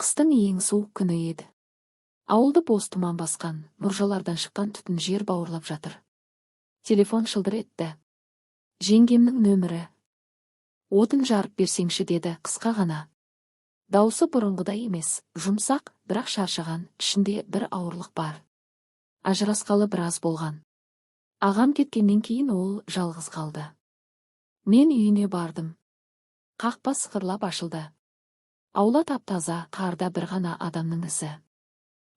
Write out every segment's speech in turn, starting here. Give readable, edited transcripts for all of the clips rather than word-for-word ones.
Қыстың ең суық күні еді. Ауылды боз тұман басқан, мұржалардан шыққан түтін жер бауырлап жатыр. Телефон шылдыр етті. Жеңгемнің нөмірі. Отын жарып берсеңші деді қысқа ғана. Даусы бұрынғыдай емес, жұмсақ, бірақ шаршаған, ішінде бір ауырлық бар. Ажырасқалы біраз болған. Ағам кеткеннен кейін ол жалғыз қалды. Мен үйіне бардым. Қақпа сықырлап ашылды. Аула тап-таза, қарда бір ғана адамның ізі.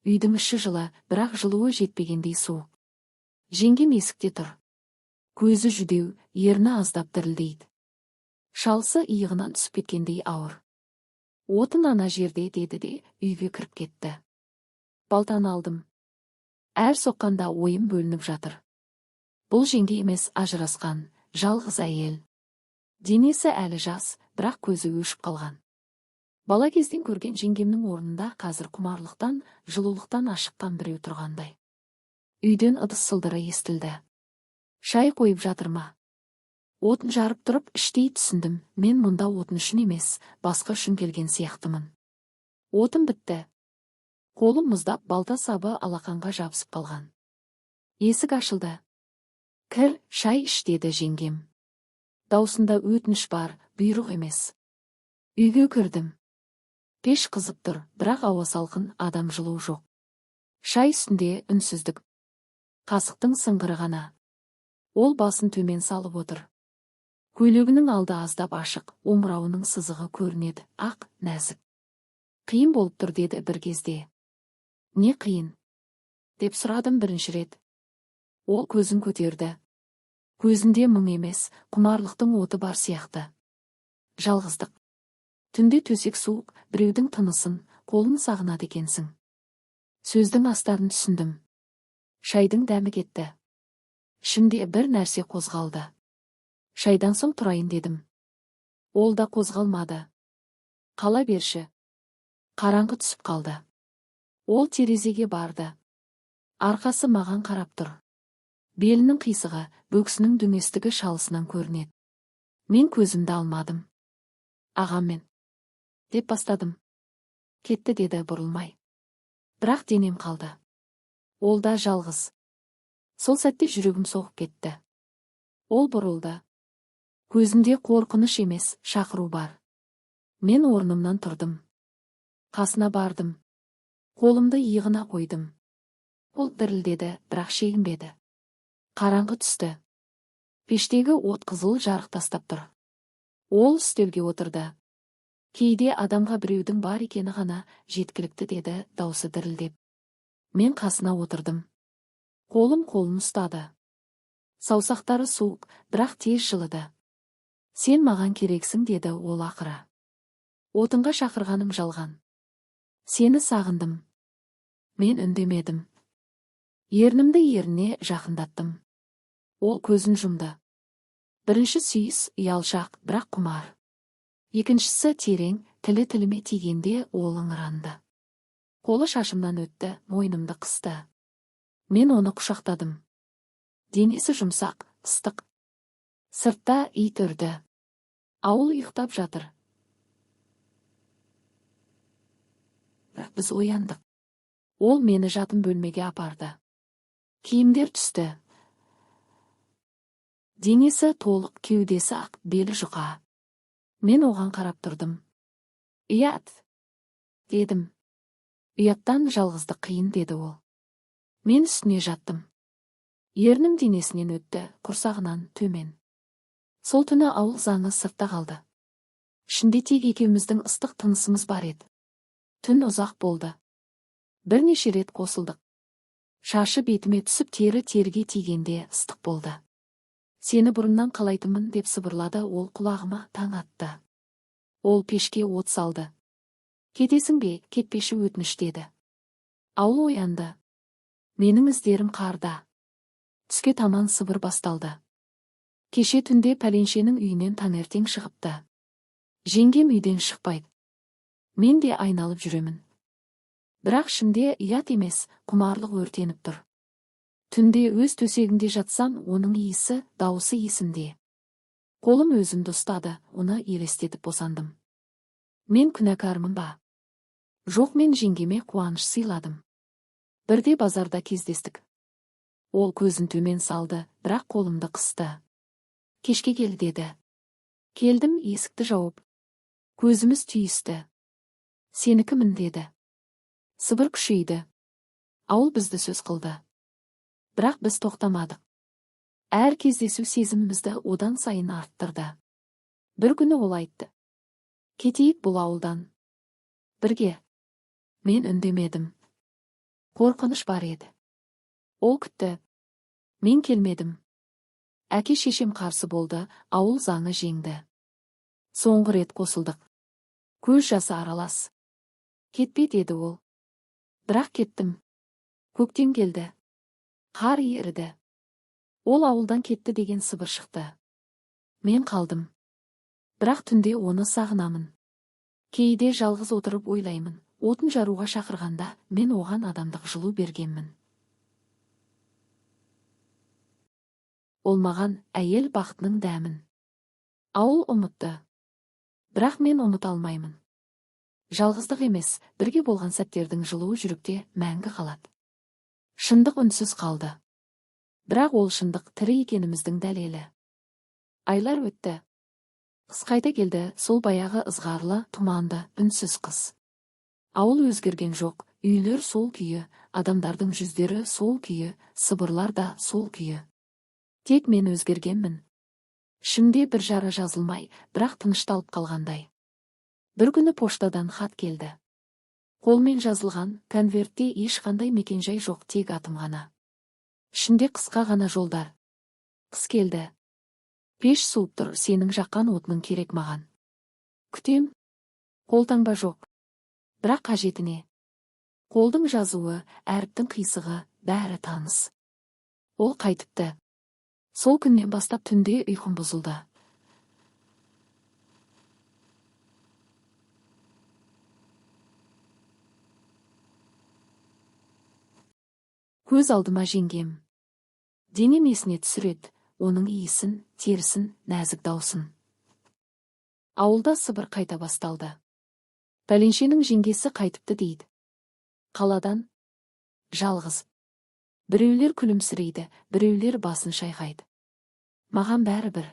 Үйдің іші жылы, бірақ жылуы жетпегендей суық. Жеңгем есікте тұр. Көзі жүдеу, ерні аздап дірілдейді. Шалысы иығынан түсіп кеткендей ауыр. Отын ана жерде деді де үйге кіріп кетті. Балтаны алдым. Әр соққанда ойым бөлініп жатыр. Бұл жеңге емес, ажырасқан, жалғыз әйел. Денесі әлі жас, бірақ көзі өшіп қалған. Бала кезден көрген жеңгемнің орнында қазір құмарлықтан, жылулықтан ашыққан біреу тұрғандай. Үйден ыдыс сылдыры естілді. Шай қойып жатыр ма? Отын жарып тұрып іштей түсіндім, мен мұнда отын үшін емес, басқа үшін келген сияқтымын. Отын бітті. Қолым мұздап, балта сабы алақанға жабысып қалған. Есік ашылды. Кір, шай іш деді жеңгем. Даусында өтініш бар, бұйрық емес. Үйге кірдім. Пеш қызып тұр, бірақ ауа салқын, адам жылу жоқ. Шай үстінде үнсіздік. Қасықтың сыңғыры ғана. Ол басын төмен салып отыр. Көйлегінің алды аздап ашық, омырауының сызығы көрінеді, ақ, нәзік. Қиын болып тұр деді бір кезде. Не қиын? Деп сұрадым бірінші рет. Ол көзін көтерді. Көзінде мұң емес, құмарлықтың оты бар сияқты. Жалғыздық. Түнде төсек суық, біреудің тынысын, қолын сағынады екенсің. Сөздің астарын түсіндім. Шайдың дәмі кетті. Ішімде бір нәрсе қозғалды. Шайдан соң тұрайын дедім. Ол да қозғалмады. Қала берші. Қараңғы түсіп қалды. Ол терезеге барды. Арқасы маған қарап тұр. Белінің қисығы, бөксінің дөңестігі шалысынан көрінеді. Мен көзімді алмадым. Ағаммен. Деп бастадым. Кетті деді бұрылмай. Бірақ денем қалды. Ол да жалғыз. Сол сәтте жүрегім соғып кетті. Ол бұрылды. Көзінде қорқыныш емес, шақыру бар. Мен орнымнан тұрдым. Қасына бардым. Қолымды иығына қойдым. Ол дірілдеді, бірақ шегінбеді. Қараңғы түсті. Пештегі от қызыл жарық тастап тұр. Ол үстелге отырды. Кейде адамға біреудің бар екені ғана жеткілікті деді, даусы дірілдеп. Мен қасына отырдым. Қолын ұстады. Саусақтары суық, бірақ тез жылыды. Сен маған керексің деді ол ақыры. Отынға шақырғаным жалған. Сені сағындым. Мен үндемедім. Ернімді еріне жақындаттым. Ол көзін жұмды. Бірінші сүйіс ұялшақ, бірақ құмар. Екіншісі терең, тілі тіліме тигенде ол ыңыранды. Қолы шашымнан өтті, мойнымды қысты. Мен оны құшақтадым. Денесі жұмсақ, ыстық. Сыртта ит үрді. Ауыл ұйықтап жатыр. Бірақ біз ояндық. Ол мені жатын бөлмеге апарды. Киімдер түсті. Денесі толық, кеудесі ақ, белі жұқа. Мен оған қарап тұрдым. Ұят, дедім. Ұяттан жалғыздық қиын деді ол. Мен үстіне жаттым. Ернім денесінен өтті, құрсағынан төмен. Сол түні ауыл заңы сыртта қалды. Ішінде тек екеуміздің ыстық тынысымыз бар еді. Түн ұзақ болды. Бірнеше рет қосылдық. Шашы бетіме түсіп теріге тигенде ыстық болды. Сені бұрыннан қалайтынмын деп сыбырлады, ол құлағыма таң атты. Ол пешке от салды. Кетесің бе, кетпеші өтініш деді. Ауыл оянды. Менің іздерім қарда. Түске таман сыбыр басталды. Кеше түнде пәленшенің үйінен таңертең шығыпты. Жеңгем үйден шықпайды. Мен де айналып жүремін. Бірақ ішімде ұят емес, құмарлық өртеніп тұр. Түнде өз төсегінде жатсам, оның иісі, дауысы есімде. Қолым өзімді ұстады, оны елестетіп босандым. Мен күнәкармын ба? Жоқ, мен жеңгеме қуаныш сыйладым. Бірде базарда кездестік. Ол көзін төмен салды, бірақ қолымды қысты. Кешке кел деді. Келдім, есікті жауып. Көзіміз түйісті. Сенікімін деді. Сыбыр күшейді. Ауыл бізді сөз қылды. Бірақ біз тоқтамадық. Әр кездесу сезімімізді одан сайын арттырды. Бір күні ол айтты. Кетейік бұл ауылдан. Бірге. Мен үндемедім. Қорқыныш бар еді. Ол күтті. Мен келмедім. Әке шешем қарсы болды, ауыл заңы жеңді. Соңғы рет қосылдық. Көз жасы аралас. Кетпе деді ол. Бірақ кеттім. Көктем келді. Қар еріді. Ол ауылдан кетті деген сыбыр шықты. Мен қалдым. Бірақ түнде оны сағынамын. Кейде жалғыз отырып ойлаймын. Отын жаруға шақырғанда мен оған адамдық жылу бергенмін. Ол маған әйел бақытының дәмін. Ауыл ұмытты. Бірақ мен ұмыта алмаймын. Жалғыздық емес, бірге болған сәттердің жылуы жүректе мәңгі қалады. Шындық үнсіз қалды. Бірақ ол шындық тірі екеніміздің дәлелі. Айлар өтті. Қыс қайта келді, сол баяғы ызғарлы, тұманды, үнсіз қыс. Ауыл өзгерген жоқ, үйлер сол күйі, адамдардың жүздері сол күйі, сыбырлар да сол күйі. Тек мен өзгергенмін. Ішімде бір жара жазылмай, бірақ тынышталып қалғандай. Бір күні поштадан хат келді. Қолмен жазылған, конвертте ешқандай мекенжай жоқ, тек атым ғана. Ішінде қысқа ғана жолдар. Қыс келді. Пеш суып тұр, сенің жаққан отының керек маған. Күтем. Қолтаңба жоқ. Бірақ қажетіне. Қолдың жазуы, әріптің қисығы, бәрі таныс. Ол қайтыпты. Сол күннен бастап түнде ұйқым бұзылды. Көз алдыма жеңгем. Денем есіне түсіреді, оның иісін, терісін, нәзік даусын. Ауылда сыбыр қайта басталды. Пәленшенің жеңгесі қайтыпты дейді. Қаладан жалғыз. Біреулер күлімсірейді, біреулер басын шайқайды. Маған бәрі бір.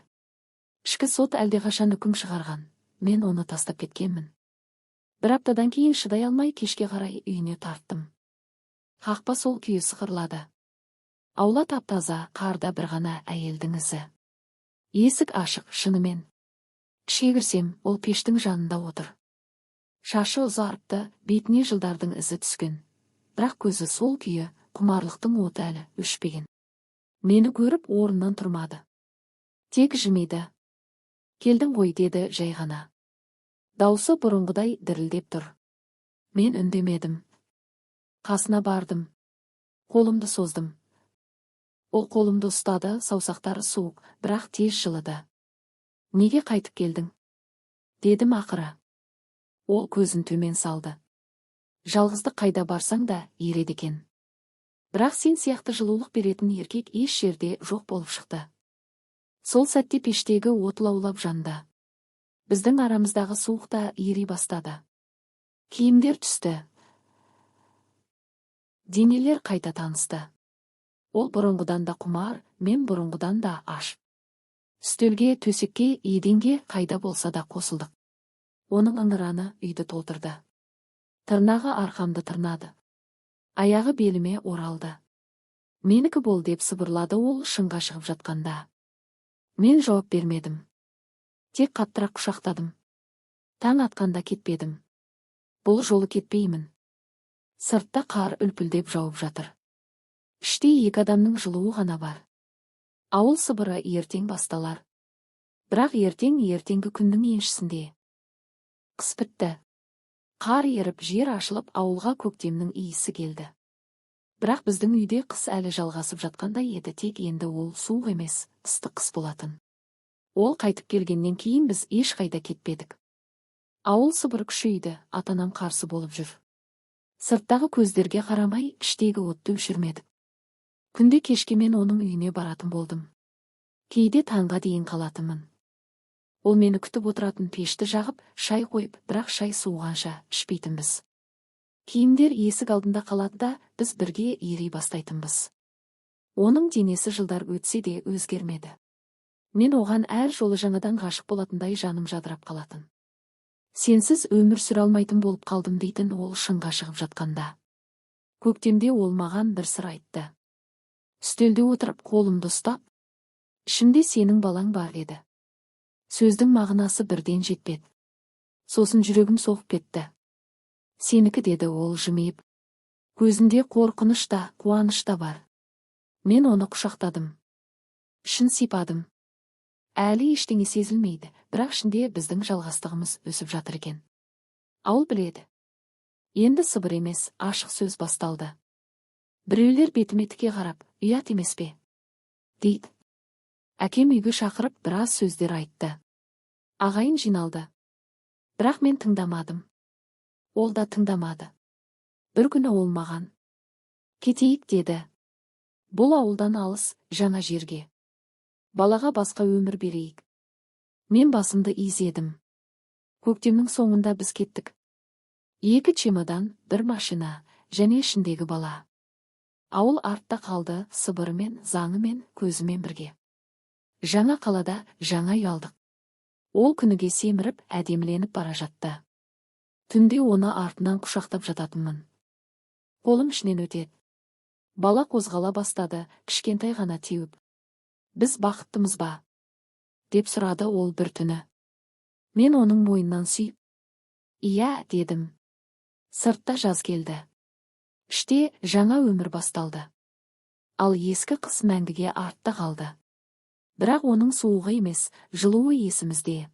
Ішкі сот әлдеқашан үкім шығарған. Мен оны тастап кеткенмін. Бір аптадан кейін шыдай алмай кешке қарай үйіне тарттым. Қақпа сол күйі сықырлады. Аула тап-таза, қарда бір ғана әйелдің ізі. Есік ашық, шынымен. Ішке кірсем, ол пештің жанында отыр. Шашы ұзарыпты, бетіне жылдардың ізі түскен. Бірақ көзі сол күйі, құмарлықтың оты әлі өшпеген. Мені көріп орнынан тұрмады. Тек жымиды. Келдің ғой деді жай ғана. Даусы бұрынғыдай дірілдеп тұр. Мен үндемедім. Қасына бардым. Қолымды создым. Ол қолымды ұстады, саусақтары суық, бірақ тез жылыды. Неге қайтып келдің? Дедім ақыры. Ол көзін төмен салды. Жалғыздық қайда барсаң да ереді екен. Бірақ сен сияқты жылулық беретін еркек еш жерде жоқ болып шықты. Сол сәтте пештегі от лаулап жанды. Біздің арамыздағы суық та ери бастады. Киімдер түсті. Денелер қайта танысты. Ол бұрынғыдан да құмар, мен бұрынғыдан да аш. Үстелге, төсекке, еденге қайда болса да қосылдық. Оның ыңыраны үйді толтырды. Тырнағы арқамды тырнады. Аяғы беліме оралды. Менікі бол деп сыбырлады ол шыңға шығып жатқанда. Мен жауап бермедім. Тек қаттырақ құшақтадым. Таң атқанда кетпедім. Бұл жолы кетпеймін. Сыртта қар үлпілдеп жауып жатыр. Іште екі адамның жылуы ғана бар. Ауыл сыбыры ертең басталар. Бірақ ертеңгі күннің еншісінде. Қыс бітті. Қар еріп, жер ашылып, ауылға көктемнің иісі келді. Бірақ біздің үйде қыс әлі жалғасып жатқандай еді, тек енді ол суық емес, ыстық қыс болатын. Ол қайтып келгеннен кейін біз ешқайда кетпедік. Ауыл сыбыр күшейді, атанам қарсы болып жүр. Сырттағы көздерге қарамай, іштегі отты өшірмедік. Күнде кешке мен оның үйіне баратын болдым. Кейде таңға дейін қалатынмын. Ол мені күтіп отыратын пешті жағып, шай қойып, бірақ шай суығанша ішпейтінбіз. Киімдер есік алдында қалады да, біз бірге ери бастайтынбыз. Оның денесі жылдар өтсе де өзгермеді. Мен оған әр жолы жаңадан ғашық болатындай жаным жадырап қалатын. Сенсіз өмір сүре алмайтын болып қалдым дейтін ол шыңға шығып жатқанда. Көктемде ол маған бір сыр айтты. Үстелде отырып қолымды ұстап, ішімде сенің балаң бар деді. Сөздің мағынасы бірден жетпеді. Сосын жүрегім соғып кетті. Сенікі деді ол жымиып. Көзінде қорқыныш та, қуаныш та бар. Мен оны құшақтадым. Ішін сипадым. Әлі ештеңе сезілмейді, бірақ ішінде біздің жалғастығымыз өсіп жатыр екен. Ауыл біледі. Енді сыбыр емес, ашық сөз басталды. Біреулер бетіме тіке қарап, ұят емес пе? Дейді. Әкем үйге шақырып біраз сөздер айтты. Ағайын жиналды. Бірақ мен тыңдамадым. Ол да тыңдамады. Бір күні ол маған. Кетейік деді. Бұл ауылдан алыс, жаңа жерге. Балаға басқа өмір берейік. Мен басымды изедім. Көктемнің соңында біз кеттік. 2 чемодан, 1 машина, және ішіндегі бала. Ауыл артта қалды, сыбырымен, заңымен, көзімен бірге. Жаңа қалада, жаңа ұялдық. Ол күніге семіріп, әдеміленіп бара жатты. Түнде оны артынан құшақтап жататынмын. Қолым ішінен өтеді. Бала қозғала бастады, кішкентай ғана теуіп. Біз бақыттымыз ба? Деп сұрады ол бір түні. Мен оның мойнынан сүйіп. Иә, дедім. Сыртта жаз келді. Іште жаңа өмір басталды. Ал ескі қыс мәңгіге артта қалды. Бірақ оның суығы емес, жылуы есімізде.